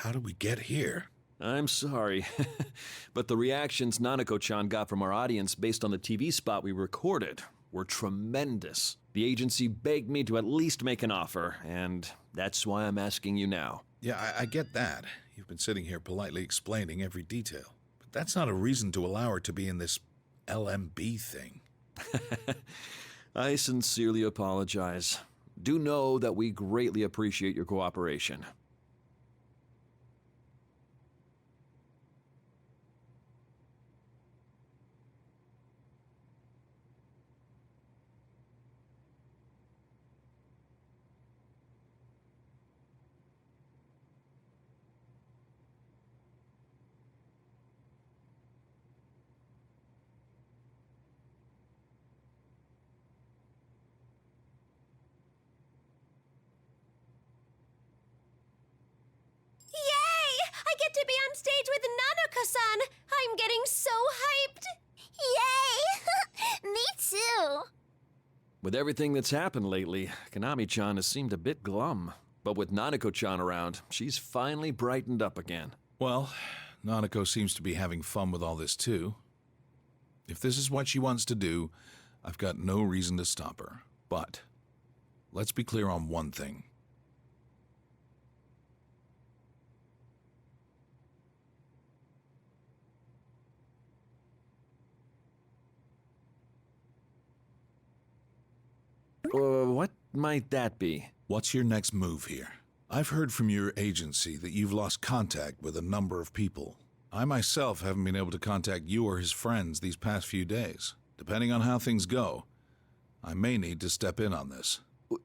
How did we get here? I'm sorry, but the reactions Nanako-chan got from our audience based on the TV spot we recorded were tremendous. The agency begged me to at least make an offer, and that's why I'm asking you now. Yeah, I get that. You've been sitting here politely explaining every detail. But that's not a reason to allow her to be in this LMB thing. I sincerely apologize. Do know that we greatly appreciate your cooperation. Yay! I get to be on stage with Nanako-san! I'm getting so hyped! Yay! Me too! With everything that's happened lately, Konami-chan has seemed a bit glum. But with Nanako-chan around, she's finally brightened up again. Well, Nanako seems to be having fun with all this too. If this is what she wants to do, I've got no reason to stop her. But let's be clear on one thing. What might that be? What's your next move here? I've heard from your agency that you've lost contact with a number of people. I myself haven't been able to contact you or his friends these past few days. Depending on how things go, I may need to step in on this.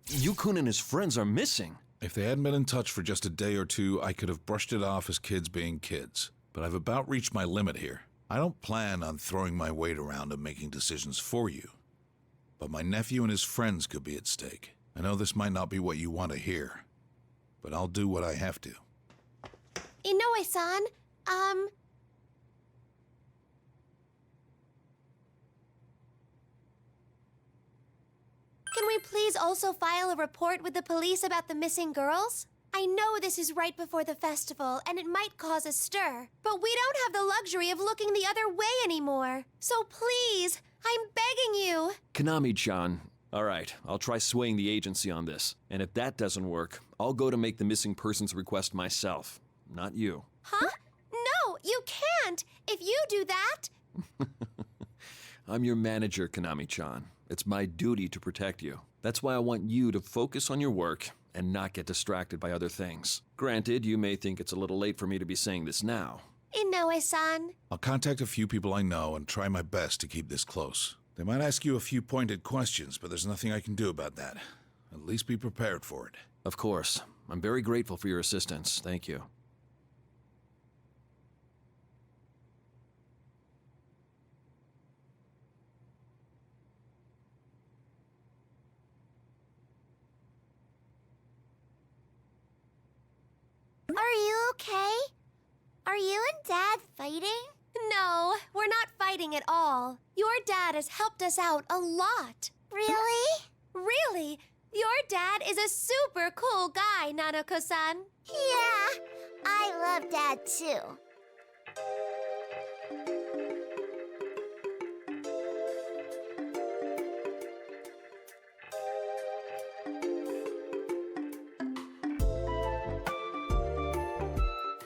Yukun and his friends are missing. If they hadn't been in touch for just a day or two, I could have brushed it off as kids being kids. But I've about reached my limit here. I don't plan on throwing my weight around and making decisions for you. But my nephew and his friends could be at stake. I know this might not be what you want to hear, but I'll do what I have to. Inoue-san, can we please also file a report with the police about the missing girls? I know this is right before the festival, and it might cause a stir, but we don't have the luxury of looking the other way anymore. So please, I'm begging you. Konami-chan. All right, I'll try swaying the agency on this. And if that doesn't work, I'll go to make the missing persons request myself, not you. Huh? No, you can't! If you do that... I'm your manager, Konami-chan. It's my duty to protect you. That's why I want you to focus on your work and not get distracted by other things. Granted, you may think it's a little late for me to be saying this now. Inoue-san. I'll contact a few people I know and try my best to keep this close. They might ask you a few pointed questions, but there's nothing I can do about that. At least be prepared for it. Of course. I'm very grateful for your assistance. Thank you. Are you okay? Are you and Dad fighting? No, we're not fighting at all. Your dad has helped us out a lot. Really? Really? Your dad is a super cool guy, Nanako-san. Yeah, I love Dad too.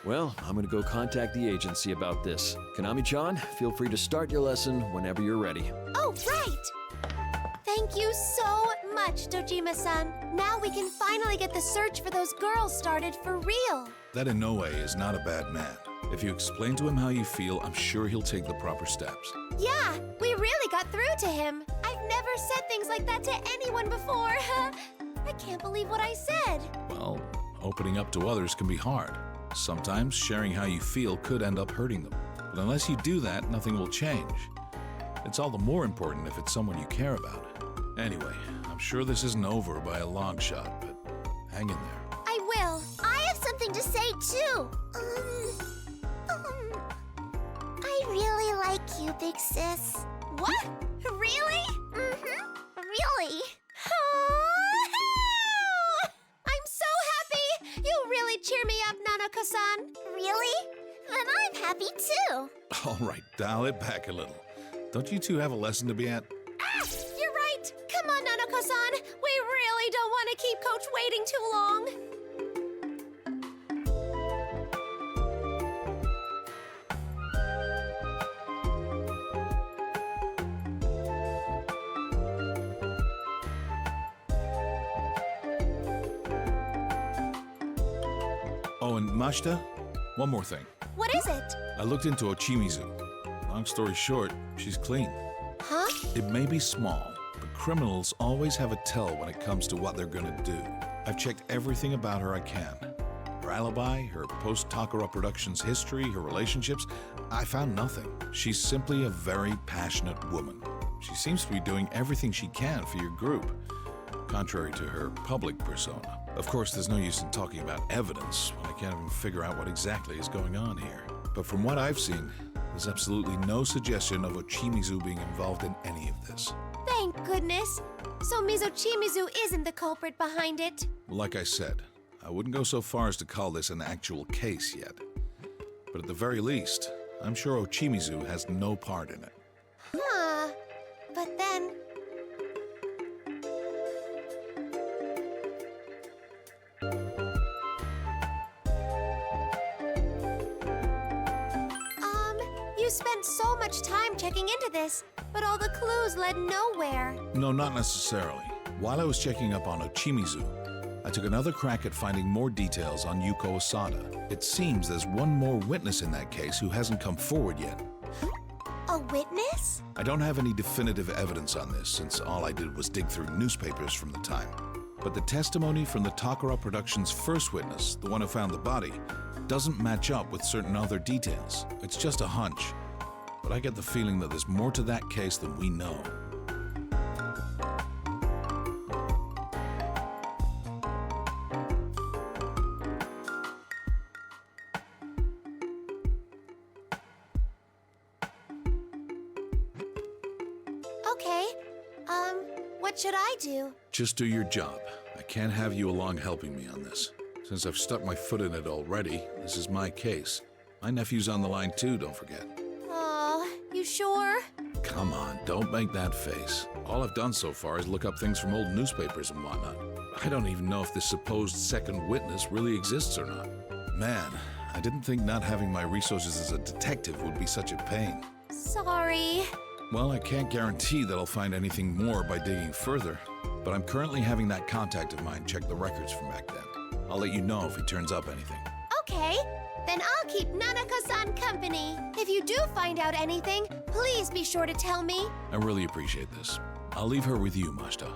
Well, I'm gonna go contact the agency about this. Konami-chan, feel free to start your lesson whenever you're ready. Oh, right! Thank you so much, Dojima-san. Now we can finally get the search for those girls started for real. That Inoue is not a bad man. If you explain to him how you feel, I'm sure he'll take the proper steps. Yeah, we really got through to him. I've never said things like that to anyone before. I can't believe what I said. Well, opening up to others can be hard. Sometimes sharing how you feel could end up hurting them. But unless you do that, nothing will change. It's all the more important if it's someone you care about. Anyway, I'm sure this isn't over by a long shot, but hang in there. I will. I have something to say too. I really like you, big sis. What? Really? Mm-hmm. Really? I'm so happy! You really cheer me up, Nanako-san. All right, dial it back a little. Don't you two have a lesson to be at? Ah! You're right! Come on, Nanako-san! We really don't want to keep Coach waiting too long! Oh, and Mashita, one more thing. What is it? I looked into Ochimizu. Long story short, she's clean. Huh? It may be small, but criminals always have a tell when it comes to what they're gonna do. I've checked everything about her I can. Her alibi, her post-Takara Productions history, her relationships, I found nothing. She's simply a very passionate woman. She seems to be doing everything she can for your group, contrary to her public persona. Of course, there's no use in talking about evidence when I can't even figure out what exactly is going on here. But from what I've seen, there's absolutely no suggestion of Ochimizu being involved in any of this. Thank goodness. So Ochimizu isn't the culprit behind it. Like I said, I wouldn't go so far as to call this an actual case yet. But at the very least, I'm sure Ochimizu has no part in it. Huh. But then... You spent so much time checking into this, but all the clues led nowhere. No, not necessarily. While I was checking up on Ochimizu, I took another crack at finding more details on Yuko Asada. It seems there's one more witness in that case who hasn't come forward yet. A witness? I don't have any definitive evidence on this, since all I did was dig through newspapers from the time. But the testimony from the Takara Productions' first witness, the one who found the body, doesn't match up with certain other details. It's just a hunch. But I get the feeling that there's more to that case than we know. Okay. What should I do? Just do your job. I can't have you along helping me on this. Since I've stuck my foot in it already, this is my case. My nephew's on the line too, don't forget. Oh, you sure? Come on, don't make that face. All I've done so far is look up things from old newspapers and whatnot. I don't even know if this supposed second witness really exists or not. Man, I didn't think not having my resources as a detective would be such a pain. Sorry. Well, I can't guarantee that I'll find anything more by digging further, but I'm currently having that contact of mine check the records from back then. I'll let you know if he turns up anything. Okay, then I'll keep Nanako-san company. If you do find out anything, please be sure to tell me. I really appreciate this. I'll leave her with you, Mashita.